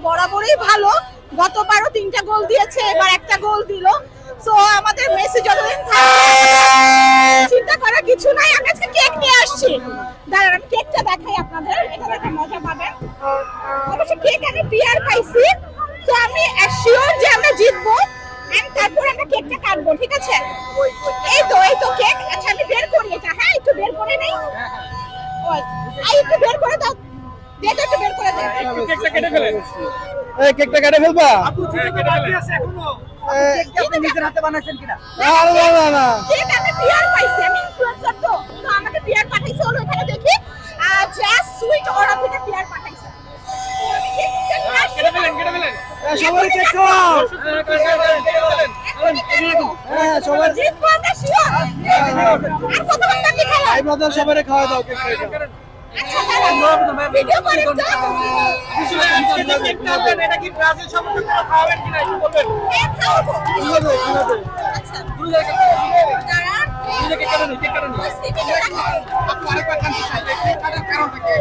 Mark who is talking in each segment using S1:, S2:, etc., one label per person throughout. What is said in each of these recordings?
S1: বরাবরই ভালো। গতবারও 3টা গোল দিয়েছে, এবার একটা গোল দিল। সো আমাদের মেসি যতদিন থাকবে চিন্তা করার কিছু নাই। আমি আজকে কেক নিয়ে আসছি, দাঁড়ান আমি কেকটা দেখাই আপনাদের, এটা দেখে মজা পাবেন। অবশ্য কেক আমি পিয়ার পাইছি, সো আমি শিওর যে আমরা জিতবো। এন্ড তারপর আমরা কেকটা কাটবো, ঠিক আছে? এই তো কেক। আচ্ছা আমি বের করি এটা, হ্যাঁ একটু বের করে নেই। ওই একটু বের করে দাও, এটা একটু বের করে দাও।
S2: কেকটা কেটে ফেলেন।
S3: এই কেকটা কেটে ফেলবা?
S2: আপু কেকটা বাকি আছে এখনো। কেকটা আপনি নিজের হাতে বানাইছেন কিনা?
S3: না
S1: কেক আমি পিয়ার পাইছি, আমি ইনফ্লুয়েন্সার তো আমাকে পিয়ার পাঠাইছে। হলো এখানে দেখি জাস্ট সুইট ওরা থেকে পিয়ার পাঠাইছে।
S2: কেটে ফেলেন।
S3: সবাই কেক খাও।
S1: হ্যাঁ সবাই জিতবো আমরা শিওর। আর কতক্ষণ বাকি খেলা?
S3: ভাই ব্রাদার সবাইকে খাওয়া দাও কেকটা।
S1: আচ্ছা দাঁড়াও, ভিডিও করে তো।
S2: এটা কি ব্রাজিল সমর্থকরা খাওয়াবেন কিনা একটু বলবেন?
S1: খাওয়াবো।
S3: কিভাবে?
S1: আচ্ছা
S2: দুই জায়গা
S1: দাঁড়ান,
S2: কেক কাটেন।
S1: ওই সিটিটা রাখো।
S2: আপু আরেকবার জানতে চাই যে কেক কাটার কারণটা কি?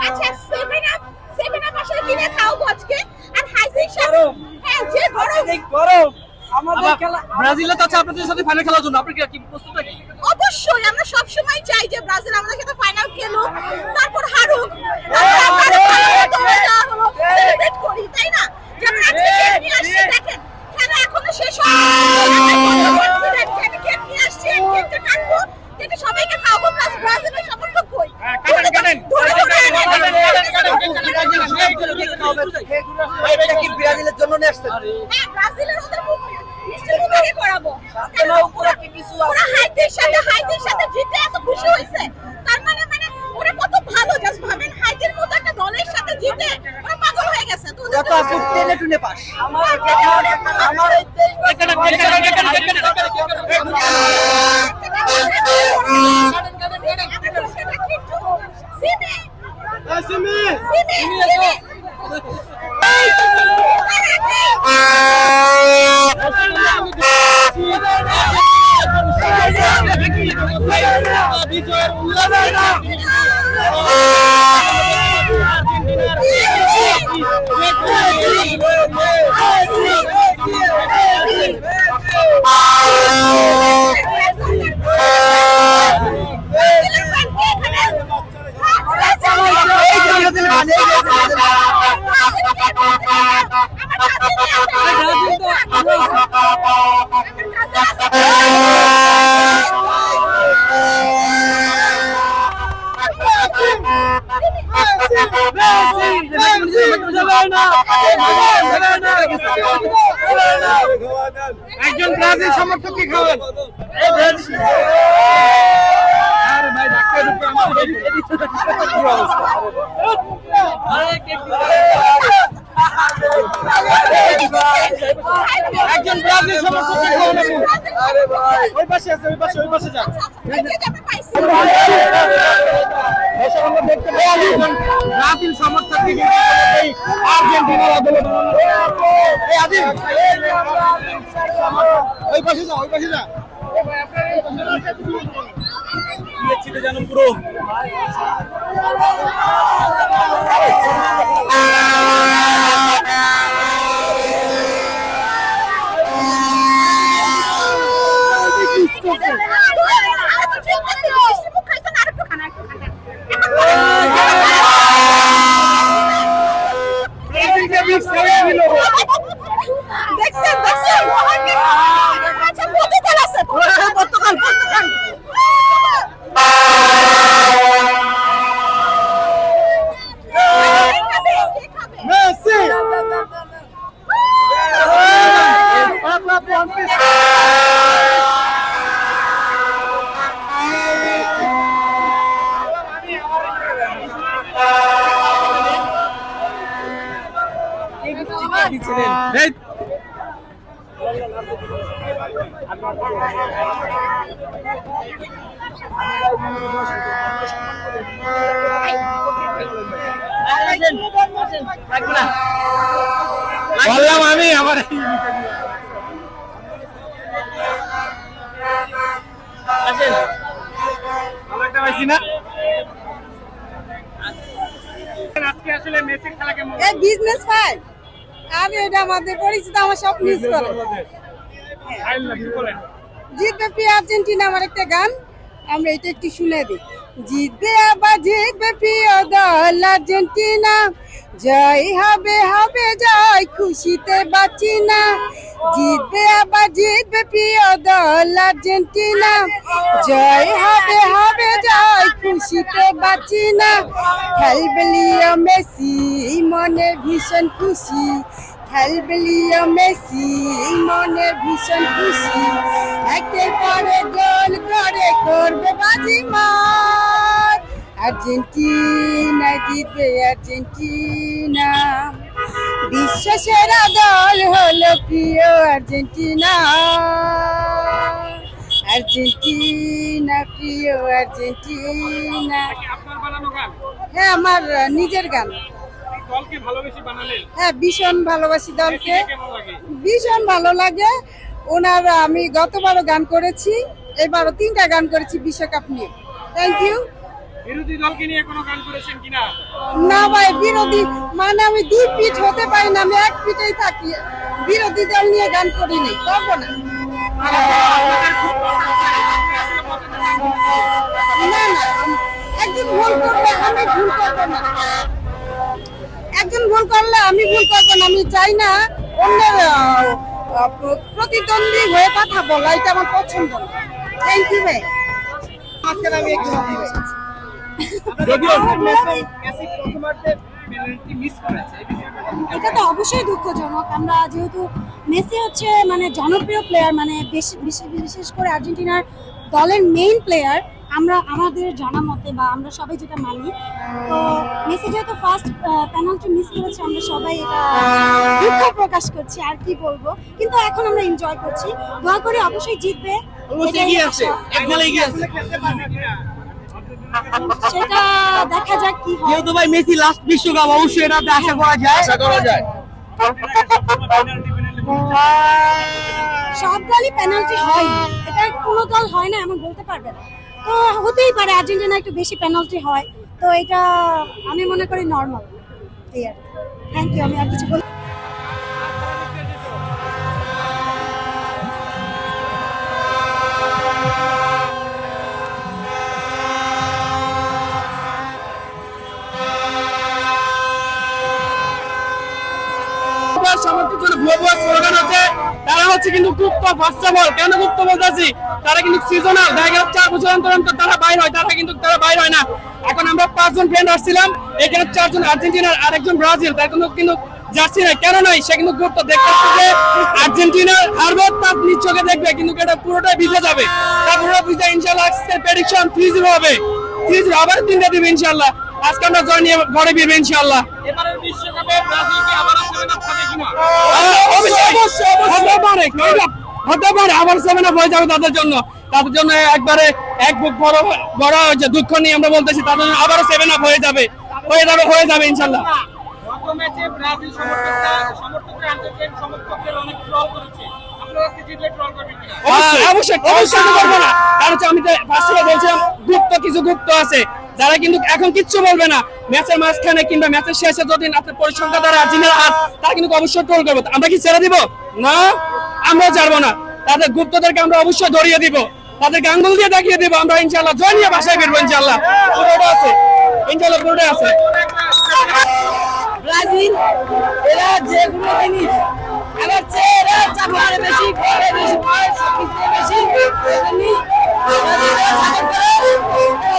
S1: আচ্ছা 7 আপ আসলে কিনে খাওয়াবো আজকে। আর হাইজিন সাথে হ্যাঁ যে
S2: গরম আমাদের খেলা ব্রাজিলে তো আছে আপনাদের সাথে ফাইনাল খেলার জন্য আপনি কি প্রস্তুত নাকি?
S1: অবশ্যই আমরা সব সময় চাই যে ব্রাজিল আমাদের সাথে ফাইনাল খেলুক, তারপর হারুক, সেলিব্রেট করি, তাই না? যেমন আজকে কেক নিয়ে আসছি, দেখেন খেলা এখনো শেষ হয়নি, আমি কেক নিয়ে আসছি, কেকটা কাটবো, কেটে সবাইকে খাওয়াবো, প্লাস ব্রাজিলের সমর্থক কই
S2: কাটেন। এটা কি ব্রাজিলের জন্য নিয়ে আসছেন?
S1: হ্যাঁ ব্রাজিলের ওদের মিষ্টি মুখে করাবো।
S2: কেন উপরে কি কিছু
S1: ওরা হাইদের সাথে জিতে এত খুশি হয়েছে, তার মানে ওরা কত ভালো। জাস্ট ভাবেন হাইদের মতো একটা দলের সাথে জিতে ওরা পাগল হয়ে গেছে। তো ওদের
S2: যত আপনি টেনে টুনে পাস আমার এই বিজয়ের একজন ব্রাজিল সমর্থক কি খাবেন? আরে ভাই ধাক্কা ঢুকে আমাদের কি অবস্থা? একজন ব্রাজিল সমর্থক কি খাবেন? আরে ভাই ওই পাশে আছে, ওই পাশে যান। আমরা দেখতে পাই ব্রাজিল সমর্থক কি আর্জেন্টিনার আদলে এই আদিম ওই পাশে যা ছিটে জানো পুরো
S1: দেখছেন আচ্ছা পর্তুগাল আছে, পর্তুগাল মেসি
S2: এই বললাম আমি আমার আসেন ভালো একটা পাইছি না আজকে আসলে মেসির খেলা কেমন
S4: এই বিজনেস ফাইল আমি এটা আমাদের পরিচিত আমার সব মিস করে জিতবে প্রিয় আর্জেন্টিনা আমার একটা গান আমরা এটা একটু শুনে দিই জিতবে আবার জিতবে প্রিয় দল আর্জেন্টিনা জয় হবে হবে জয় খুশিতে বাঁচি না জিতবে আবার জিতবে প্রিয় দল আর্জেন্টিনা জয় হবে হবে জয় খুশিতে বাঁচি না খেলবে লিও মেসি মনে ভীষণ খুশি খেলবে লিও মেসি মনে ভীষণ খুশি একের পরে গোল করে করবে বাজিমাত আর্জেন্টিনা জিতবে আর্জেন্টিনা বিশ্ব সেরা দল হলো প্রিয় আর্জেন্টিনা আর্জেন্টিনা প্রিয় আর্জেন্টিনা
S2: আপনার বানানো গান
S4: হ্যাঁ আমার নিজের গান
S2: দলকে ভালোবেসে বানালেন
S4: হ্যাঁ ভীষণ ভালোবাসি দলকে
S2: কেমন লাগে
S4: ভীষণ ভালো লাগে ওনার আমি গতবারও গান করেছি এবারও 3টা গান করেছি বিশ্বকাপ নিয়ে থ্যাংক ইউ
S2: বিরোধী দলকে নিয়ে কোনো গান করেছেন কিনা
S4: না ভাই বিরোধী মানে আমি 2 পিঠ হতে পারি না আমি 1 পিঠেই থাকি বিরোধী দল নিয়ে গান করি নাই করবো না না না একজন ভুল করলে আমি ভুল করবো না একজন ভুল করলে আমি ভুল করবো না আমি চাই না অন্যের প্রতিদ্বন্দ্বী হয়ে কথা বলা এটা আমার পছন্দ না থ্যাংক ইউ ভাই আজকাল আমি একটু
S2: যদিও মেসি প্রথমার্ধে পেনাল্টি মিস করেছে
S5: এটা তো অবশ্যই দুঃখজনক আমরা যেহেতু মেসি হচ্ছে মানে জনপ্রিয় প্লেয়ার মানে বিশেষ করে আর্জেন্টিনার দলের মেইন প্লেয়ার আমরা আমাদের জানা মতে বা আমরা সবাই যেটা মানি তো মেসি যেহেতু ফার্স্ট পেনাল্টি মিস করেছে আমরা সবাই এটা দুঃখ প্রকাশ করছি আর কি বলবো কিন্তু এখন আমরা এনজয় করছি দোয়া করি অবশ্যই জিতবে এটাই আশা। সেটা দেখা যাক কি হয়
S2: যেহেতু ভাই মেসি লাস্ট বিশ্বকাপ অবশ্যই এটা আশা করা যায়
S5: সব দলই পেনাল্টি হয় এটা কোনো দল হয় না এমন বলতে পারবে না তো হতেই পারে আর্জেন্টিনা একটু বেশি পেনাল্টি হয় তো এটা আমি মনে করি নর্মাল এই আর থ্যাংক ইউ আমি আর কিছু বল
S2: সমর্থিত ভুয়া স্লোগান আছে তারা হচ্ছে কিন্তু গুপ্ত ফার্স্ট অফ অল কেন গুপ্ত বলতেছি তারা কিন্তু সিজনাল দেখা গেল 4 বছর অন্তর অন্তর তারা বাইর হয় তারা বাইর হয় না এখন আমরা 5 জন ফ্রেন্ড আসছিলাম এখানে 4 জন আর্জেন্টিনার আর একজন ব্রাজিল তার কিন্তু জার্সি নাই কেন নাই সে কিন্তু গুপ্ত দেখতে যে আর্জেন্টিনার হারবে তার নিজ চোখে দেখবে কিন্তু এটা পুরোটাই ভিজে যাবে তার পুরোটা ভিজে ইনশাআল্লাহ আজকের প্রেডিকশন 3-0 হবে 3-0 আবার 3টা দিবে ইনশাআল্লাহ আজকে আমরা জয় নিয়ে ঘরে ফিরবো ইনশাআল্লাহ এবারের বিশ্বকাপে ব্রাজিল কি আবার সেভেন আপ হবে কিনা অবশ্যই হতে পারে আবার সেভেন আপ হয়ে যাবে তাদের জন্য একবারে এক বুক বড় যে দুঃখ নিয়ে আমরা বলতেছি তাদের জন্য আবারও সেভেন আপ হয়ে যাবে ইনশাআল্লাহ গত ম্যাচে ব্রাজিল সমর্থকরা আর্জেন্টিনা সমর্থকদের অনেক ট্রল করেছে আপনারা আজকে জিতলে ট্রল করবেন কিনা অবশ্যই করব না কারণ আমি তো ফার্স্টে বলছিলাম কিছু গুপ্ত আছে যারা কিন্তু এখন কিচ্ছু বলবে না ম্যাচের মাঝখানে কিংবা ম্যাচের শেষে যদি আপনার পরিসংখ্যা দ্বারা আর্জেন্টিনার হাত তারা কিন্তু অবশ্যই ট্রোল করবো আমরা কি ছেড়ে দিব না আমরাও ছাড়বো না তাদের গুপ্তদেরকে আমরা অবশ্যই ধরিয়ে দিব তাদেরকে আঙ্গুল দিয়ে দেখিয়ে দিব আমরা ইনশাআল্লাহ জয় নিয়ে বাসায় ফিরবো ইনশাআল্লাহ পুরোটা আছে ইনশাআল্লাহ পুরোটা আছে
S4: ব্রাজিল এরা যেগুলো জিনিস আমার চেহারা চাপার বেশি করে বেশি বেশি এমনি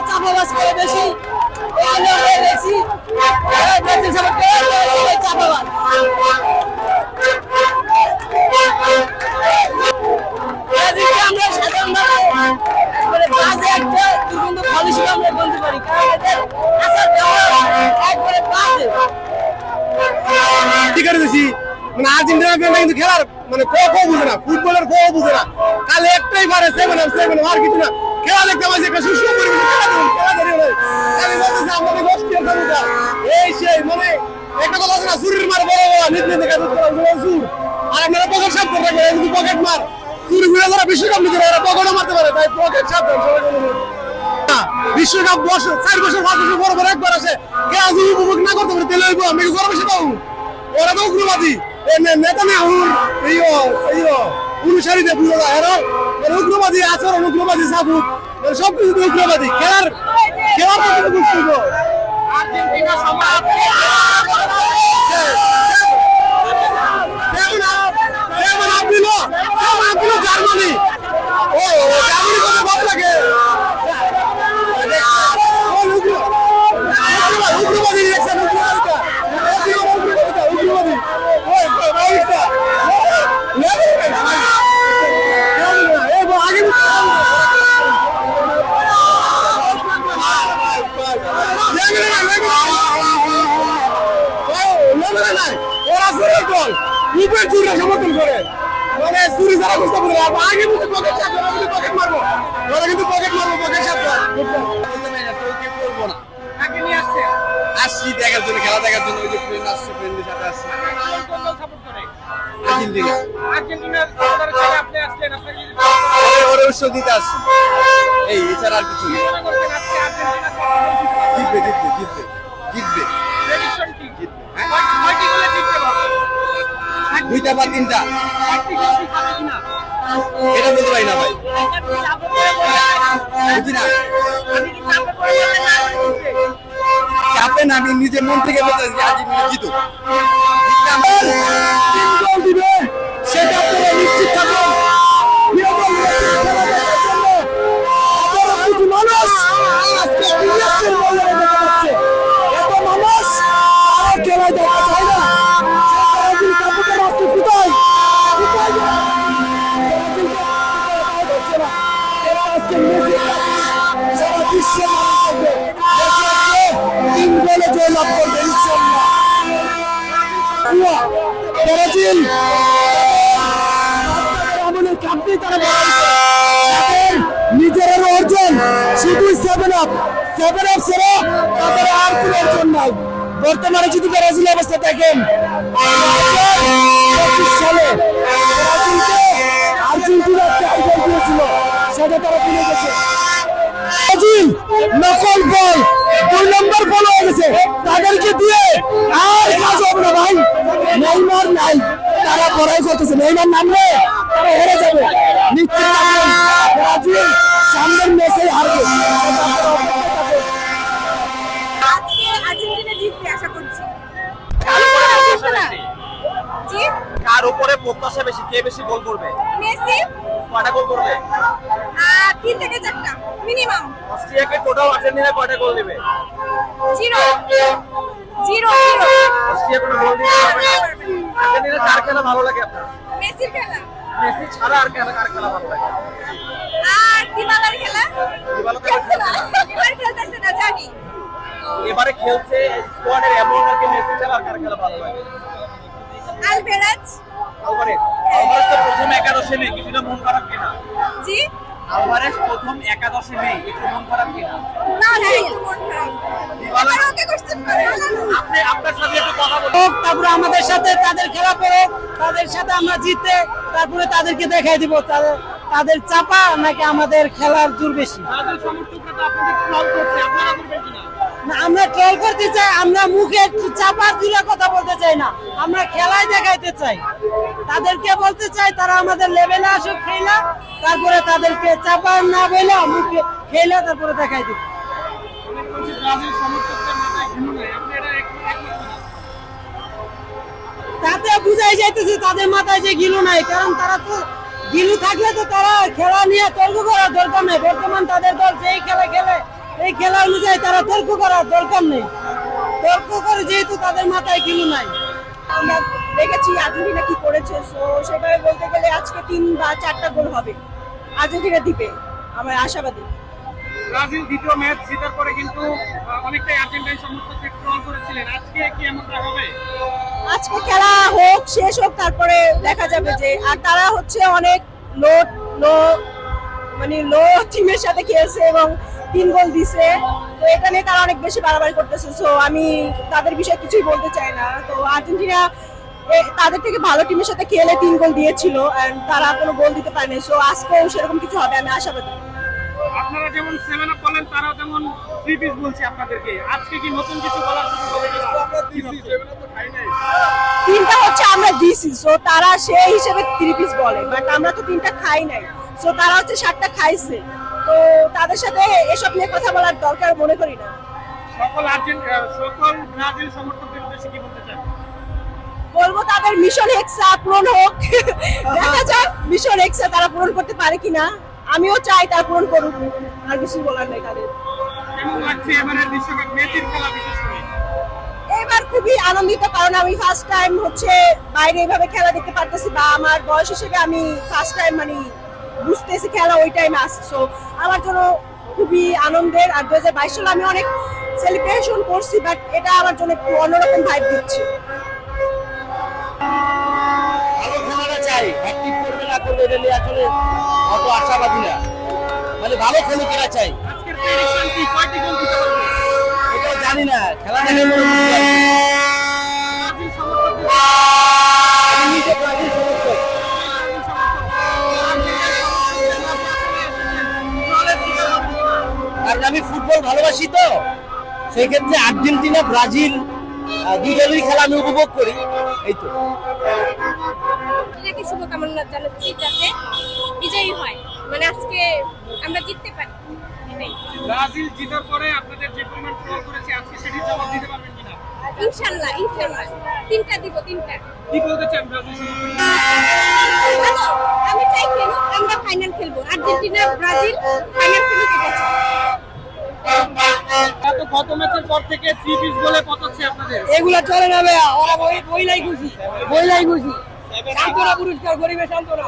S4: চাপাবাস করে বেশি বেশি ব্রাজিল সাপোর্ট করে চাপাবাস ব্রাজিলকে আমরা সাধারণভাবে বাজে একটা দুর্গন্ধ ফল হিসেবে আমরা বলতে পারি কারণ এদের আসার ব্যবহার একবারে বাজে
S3: কি করে বেশি মানে আর্জেন্টিনা আর্জেন্টিনা কিন্তু খেলার মানে ক বুঝে না, ফুটবলের ক বুঝে না, কালে একটাই পারে 7 আর কিছু না। খেলা দেখতে পাচ্ছি একটা সুস্থ পরিবেশে খেলা ধরে খালি বলতেছে আমাদের গোষ্ঠী এই সেই মানে একটা কথা আছে না, চুরির মার বড় বড় নিজ নিজ কাজ চুর, আর আপনারা পকেট সাপ করে রাখবেন, কিন্তু পকেট মার চুরি ঘুরে যারা বিশ্বকাপ নিতে পারে পকেটও মারতে পারে, তাই পকেট সাপ বিশ্বকাপ 4 বছর 5 বছর পর একবার আসে, খেলা যদি উপভোগ না করতে পারে তাহলে আমি কি গর্ব সেটাও ওরা তো উগ্রবাদী নেতা না অনুসারীদের বুঝে যায় এরা উগ্রবাদী আচরণ, উগ্রবাদী সাবুক সবকিছু উগ্রবাদী। খেলার বুঝতে
S2: আর্জেন্টিনা সম্রাট
S3: জার্মানি ও জার্মানি কত ভাব লাগে উগ্রবাদী দেখছেন, উগ্রবাদী সমর্থন করে মানে চুরি যারা বুঝতে পারে আগে বুঝতে পকেট মারবো, ওরা কিন্তু পকেট মারবো, পকেট করবো না।
S2: কাকে নিয়ে আসছে?
S3: আসছি দেখার জন্য, খেলা দেখার জন্য, ওই যে ফ্রেন্ড আসছে, ফ্রেন্ডের সাথে আসছি।
S2: কোন দল সাপোর্ট করে?
S3: আর্জেন্টিনা
S2: আর্জেন্টিনার দলের সাথে আপনি আসলেন, আপনাকে যদি
S3: ওরে উৎসব দিতে আসছি, এই এছাড়া আর কিছু নেই।
S2: মনে করছেন আজকে আর্জেন্টিনা
S3: জিতবে
S2: প্রেডিকশন কি? কয়টি গোলে জিততে পারবে?
S3: 2টা বা 3টা
S2: একটি গোল কি খাবে কিনা?
S3: এটা বলতে পারি না ভাই, বুঝি না চাপে না, আমি নিজের মন থেকে বলতে আর্জেন্টিনা জিতুক, দিবে সেটা আপনারা নিশ্চিত থাকুন। কিছু মানুষ আজকে বিদেশের ময়দানে দেখা যাচ্ছে, এত মানুষ আর খেলায় দেখা যায় না। ব্রাজিল কাপুকে আজকে কোথায় আজকে মেসি সারা বিশ্বের মানুষ 3 গোলে জয়লাভ করবে ইনশাআল্লাহ। ব্রাজিল আমাদের কাপটি তারা তাদের নিজের অর্জন শুধু 7 আপ ছাড়া তাদের আর কোনো অর্জন নাই। বর্তমানে যদি ব্রাজিল অবস্থা দেখেন 2025 সালে ব্রাজিলকে আর্জেন্টিনা টাইগার দিয়েছিল, সেটা তারা ভুলে গেছে। ব্রাজিল নকল বল 2 নম্বর বল হয়ে গেছে, তাদেরকে দিয়ে আর কাজ হবে না ভাই। নেইমার নাই, তারা বড়াই করতেছে, নেইমার নামলে তারা হেরে যাবে নিশ্চিত থাকবেন। ব্রাজিল সামনের ম্যাচে হারবে।
S1: আজকে আর্জেন্টিনা জিতবে আশা করছি। জি
S2: কার উপরে প্রত্যাশা বেশি, কে বেশি গোল করবে?
S1: মেসি
S2: কয়টা গোল করবে?
S1: 3 থেকে 4টা মিনিমাম।
S2: অস্ট্রিয়াকে টোটাল আর্জেন্টিনা কয়টা গোল দিবে?
S1: 0
S2: অস্ট্রিয়া কোনো গোল দিতে পারবে না। আর্জেন্টিনা কার খেলা ভালো লাগে আপনার?
S1: মেসির খেলা
S2: মেসি ছাড়া আর কার খেলা ভালো লাগে?
S1: আর দিবালার খেলা
S2: দিবালা তো
S1: খেলছে না, এবার খেলতেছে না জানি।
S2: এবারে খেলছে স্কোয়াডের এমন আর কি মেসি ছাড়া আর কার খেলা ভালো লাগে?
S1: আলভেরাজ
S2: আলভারেজ তো প্রথম একাদশে নেই, কিছুটা মন খারাপ কিনা?
S1: জি
S2: আলভারেজ প্রথম একাদশে নেই, একটু মন খারাপ কিনা?
S1: না একটু মন খারাপ। এবার ওকে কোশ্চেন করে
S2: আপনি আপনার সাথে একটু কথা বলুন।
S4: তারপরে আমাদের সাথে তাদের খেলা পড়ে, তাদের সাথে আমরা জিতে তারপরে তাদেরকে দেখাই দিব তাদের চাপা নাকি আমাদের খেলার জোর বেশি।
S2: ব্রাজিল সমর্থকরা তো আপনাদের ট্রল করছে, আপনারা করবেন কিনা?
S4: না, আমরা ট্রল করতে চাই, আমরা মুখে চাপার দিলে কথা বলতে চাই না, আমরা খেলায় দেখাইতে চাই। তাদেরকে বলতে চাই তারা আমাদের লেভেলে আসুক খেলা, তারপরে তাদেরকে চাপার না বলে মুখে খেলা তারপরে দেখাই দিব।
S2: অনেক বলছে ব্রাজিল সমর্থকদের মাথায় ঘুম নাই, আপনি এটা একমত কিনা?
S4: তাতে বুঝাই যাইতেছে তাদের মাথায় যে গিলু নাই, কারণ তারা তো গিলু থাকলে তো তারা খেলা নিয়ে তর্ক করার দরকার নেই। বর্তমান তাদের দল যেই খেলা খেলে এই খেলা অনুযায়ী তারা তর্ক করার দরকার নেই, তর্ক করে যেহেতু তাদের মাথায় গিলু নাই।
S1: আমরা দেখেছি আর্জেন্টিনা কি করেছে, সো সেভাবে বলতে গেলে আজকে 3 বা 4টা গোল হবে আর্জেন্টিনা দিবে, আমরা আশাবাদী।
S2: ব্রাজিল দ্বিতীয় ম্যাচ জেতার পরে কিন্তু অনেকটাই আর্জেন্টাইন সমর্থকদের ট্রল করেছিলেন, আজকে কি এমনটা হবে?
S1: আজকে খেলা হোক, শেষ হোক, তারপরে দেখা যাবে যে। আর তারা হচ্ছে অনেক লো লো মানে লো টিমের সাথে খেলছে এবং 3 গোল দিছে, তো এটা নিয়ে তারা অনেক বেশি বাড়াবাড়ি করতেছে। সো আমি তাদের বিষয়ে কিছুই বলতে চাই না। তো আর্জেন্টিনা তাদের থেকে ভালো টিমের সাথে খেলে 3 গোল দিয়েছিল, এন্ড তারা কোনো গোল দিতে পারেনি। সো আজকেও সেরকম কিছু হবে আমি আশাবাদী।
S2: আপনারা যেমন 7 আপ বলেন, তারাও যেমন 3 পিস বলছে আপনাদেরকে, আজকে কি নতুন কিছু বলার সুযোগ হবে কিনা?
S1: তিনটা হচ্ছে আমরা দিছি, সো তারা সেই হিসেবে 3 পিস বলে, বাট আমরা তো 3টা খাই নাই। সো তারা হচ্ছে 7টা খাইছে, তো তাদের সাথে এসব নিয়ে কথা বলার দরকার মনে করি না।
S2: সকল ব্রাজিল সমর্থকদের উদ্দেশ্যে কি বলতে চান?
S1: বলবো তাদের মিশন হেক্সা পূরণ হোক। দেখা যাক মিশন হেক্সা তারা পূরণ করতে পারে কিনা। আমিও চাই তারা পূরণ করুক, আর কিছু বলার নাই তাদের।
S2: কেমন লাগছে এবারের বিশ্বকাপ মেসির খেলা বিশেষ করে?
S1: এবার খুবই আনন্দিত, কারণ আমি ফার্স্ট টাইম হচ্ছে বাইরে এইভাবে খেলা দেখতে পারতেছি, বা আমার বয়স হিসেবে আমি ফার্স্ট টাইম মানে বুঝতেছি খেলা ওই টাইমে আসছে। সো আমার জন্য খুবই আনন্দের। আর 2022 সালে আমি অনেক সেলিব্রেশন করছি, বাট এটা আমার জন্য একটু অন্যরকম ভাইব দিচ্ছে।
S3: ভালো খেলাটা চাই, অ্যাক্টিভ করবে না করবে এটা নিয়ে আসলে অত আশাবাদী না, মানে ভালো খেলুক এরা চাই।
S2: আজকের প্রেডিকশন কি, কয়টি গোল দিতে পারবে?
S3: এটা জানি না, খেলা দেখে মনে হচ্ছে
S2: ব্রাজিল সমর্থকদের
S3: আমি নিজে ব্রাজিল সমর্থক। কারণ আমি ফুটবল ভালোবাসি, তো সেই ক্ষেত্রে আর্জেন্টিনা ব্রাজিল দুই দলেরই খেলা আমি উপভোগ করি, এই তো।
S6: এটাকে শুভকামনা জানাচ্ছি যাতে বিজয়ী হয়, মানে আজকে আমরা জিততে পারি এটাই।
S2: ব্রাজিল জেতার পরে আপনাদের যে পরিমাণ ট্রল করেছে, আজকে সেটির জবাব দিতে পারবেন কিনা?
S6: ইনশাআল্লাহ ইনশাআল্লাহ 3টা দিব 3টা।
S2: কি বলতে চান ব্রাজিল সমর্থকদের?
S6: হ্যালো, আমি চাই খেলুক, আমরা ফাইনাল খেলবো, আর্জেন্টিনা ব্রাজিল ফাইনাল খেলুক, এটা চাই।
S2: তো গত ম্যাচের পর থেকে 3 পিস বলে পচাচ্ছে আপনাদের।
S4: এগুলা চলে না ভাইয়া, ওরা বইলাই খুশি সান্ত্বনা পুরস্কার, গরিবের সান্ত্বনা।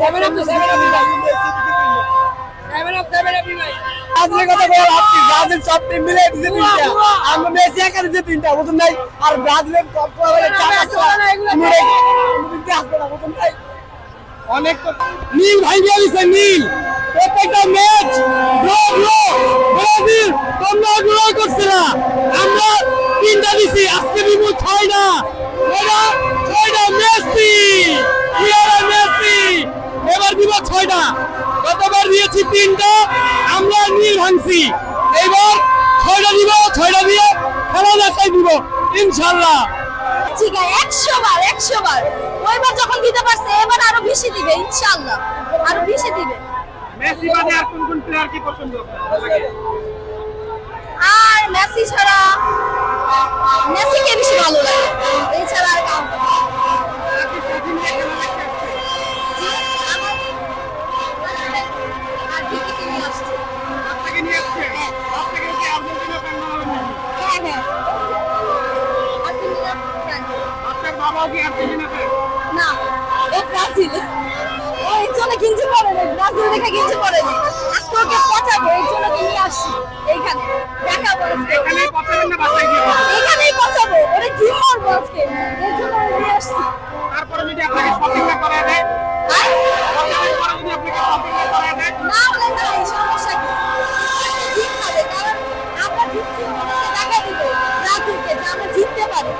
S4: 7 আপ তো 7 আপ ভাই, 7 আপ ভাই।
S3: ব্রাজিলের কথা বল, আপনি ব্রাজিল সব টিম মিলে দিতে 3টা, আমরা মেসি একা দিতে 3টা, বুঝুন নাই? আর ব্রাজিলের টপ প্লেয়ারের চাপ আছে, বুঝুন নাই?
S2: অনেক
S3: নীল ভাই দিয়েছে, নীল প্রত্যেকটা ম্যাচ ব্রাজিল তোমরা ড্র করছে না, আমরা 3টা দিছি, আজকে দিব 6টা, 6টা মেসি, মেসি এবার দিব 6টা, গতবার দিয়েছি 3টা, আমরা নীল ভাঙছি, এবার 6টা দিব, 6টা দিয়ে খেলা দেখাই দিব ইনশাআল্লাহ।
S1: ঠিক আছে, 100 বার ওইবার যখন দিতে পারছে, এবার আরো বেশি দিবে ইনশাআল্লাহ, আরো বেশি দিবে।
S2: মেসি বাদে আর কোন কোন প্লেয়ার কি পছন্দ আপনার?
S1: আর মেসি ছাড়া মেসিকে বেশি ভালো লাগে, এছাড়া আর কাউকে না। আর দিদিকে নিয়ে আসছে।
S2: আপনাকে নিয়ে আসছে? আপনাকে কি আর্জেন্টিনা ফ্যান বানাবেন নাকি?
S1: হ্যাঁ আর্জেন্টিনা fan।
S2: আপনার বাবাও কি আর্জেন্টিনা ফ্যান?
S1: না, ও ব্রাজিল। ও এই জন্য গিঞ্জি পরে না, ব্রাজিল দেখে গিঞ্জি পরে না। আজকে ওকে পচাবো, এই জন্য তো নিয়ে আসছি এইখানে। দেখাবো আজকে।
S2: এখানেই পচাবেন না বাসায় গিয়ে?
S1: এইখানেই পচাবো, ওরে ডিম মারবো আজকে, এই জন্য ওরে নিয়ে আসছি।
S2: তারপরে যদি আপনাকে শপিং না করায় দেয়?
S1: আর
S2: পচাবের পরে যদি আপনাকে শপিং না করায় দেয়?
S1: না হলে না, এই সমস্যা কি? ঠিক হবে, কারণ আমরা জিতছি, ওদেরকে দেখা দিব ব্রাজিলকে যে আমরা জিততে পারি।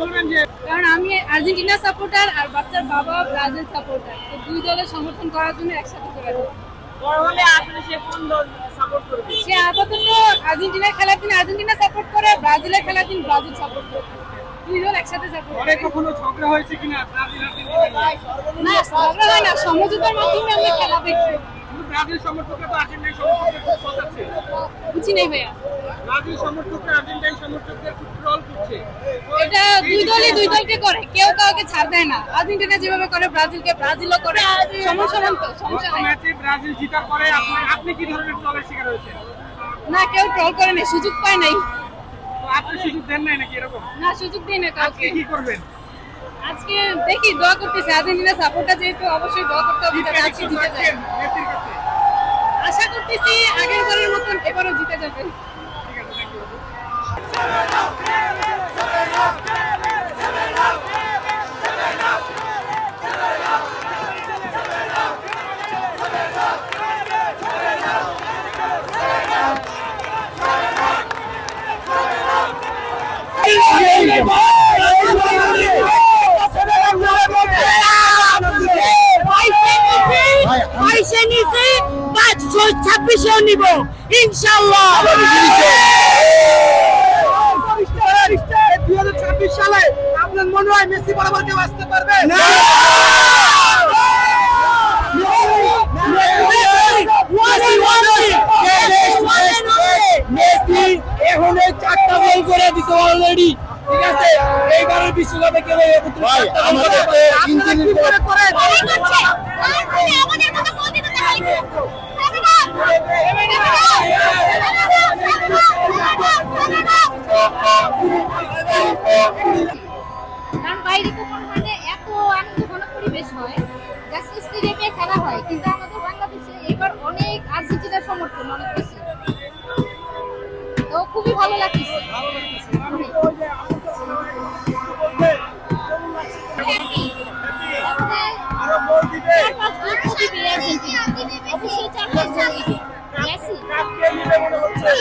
S2: বলবেন যে
S6: কারণ আমি আর্জেন্টিনা সাপোর্টার আর বাচ্চার বাবা ব্রাজিল সাপোর্টার, তো দুই দলের সমর্থন করার জন্য একসাথে করে দেবো। সে আপাতত আর্জেন্টিনার খেলার দিন আর্জেন্টিনা সাপোর্ট করে, ব্রাজিলের খেলার দিন ব্রাজিল সাপোর্ট করে, দুই দল একসাথে সাপোর্ট
S2: পরে
S6: করে।
S2: কখনো ঝগড়া হয়েছে কিনা ব্রাজিল আর্জেন্টিনা নিয়ে?
S6: না, ঝগড়া হয় না, সমঝোতার মাধ্যমে আমরা খেলা দেখি।
S2: ব্রাজিল সমর্থকরা তো আর্জেন্টাইন সমর্থকদের খুব পচাচ্ছে।
S6: বুঝি নাই ভাইয়া।
S2: ব্রাজিল সমর্থকরা আর্জেন্টাইন সমর্থকদের খুব ট্রল করছে।
S6: এটা দুই দলই দুই দলকে করে, কেউ কাউকে ছাড় দেয় না। আর্জেন্টিনা যেভাবে করে ব্রাজিলকে ব্রাজিলও করে, সমান সমান তো, সমস্যা
S2: গত
S6: নাই।
S2: ম্যাচে ব্রাজিল জেতার পরে আপনি কি ধরনের ট্রলের শিকার হয়েছেন?
S6: না, কেউ ট্রল করে নাই, সুযোগ পায় নাই।
S2: তো আপনি সুযোগ দেন নাই নাকি এরকম?
S6: না, সুযোগ দিই না
S2: আজকে
S6: কাউকে।
S2: কি করবেন?
S6: আজকে দেখি, দোয়া করতেছি। আর্জেন্টিনা সাপোর্টার যেহেতু অবশ্যই দোয়া করতে হবে
S2: কি
S6: যাতে আজকে
S2: prediction
S6: জিতে যায়।
S2: রাখছেন মেসির কাছে?
S6: আশা করতেছি আগের বারের মতন এবারও জিতে যাবে।
S2: ঠিক আছে, থ্যাংক ইউ।
S1: পয়সা নিছে 26-এও নিব ইনশাআল্লাহ।
S3: 2026 সালে আপনার মনে হয় মেসি বরাবর কেউ আসতে পারবে না? মেসি এখন 4টা গোল করে দিছে অলরেডি, ঠিক আছে? এইবারের বিশ্বকাপে কেউ ভাই আমাদের ইঞ্জিনিয়ার করে
S1: আমাদের কথা বলতে তো চাইবে।
S7: কারণ বাইরে তো মানে এত আনন্দঘন পরিবেশ হয়, জাস্ট স্টেডিয়ামে খেলা হয়, কিন্তু আমাদের বাংলাদেশে এবার অনেক আর্জেন্টিনার সমর্থন অনেক বেশি, তো খুবই ভালো লাগতেছে। Happy। তারপরে 4-5 গোল তো দিবে আর্জেন্টিনা, অবশ্যই 4-5 গোল দিবে। মেসি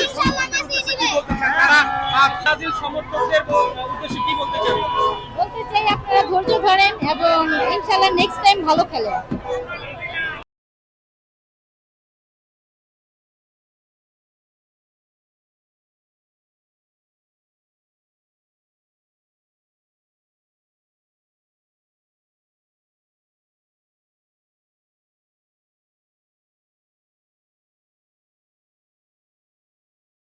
S7: ইনশাআল্লাহ মেসি জিতবে।
S2: ব্রাজিল সমর্থকদের উদ্দেশ্যে কি বলতে চান?
S7: বলতে চাই আপনারা ধৈর্য ধরেন এবং ইনশাআল্লাহ নেক্সট টাইম ভালো খেলেন।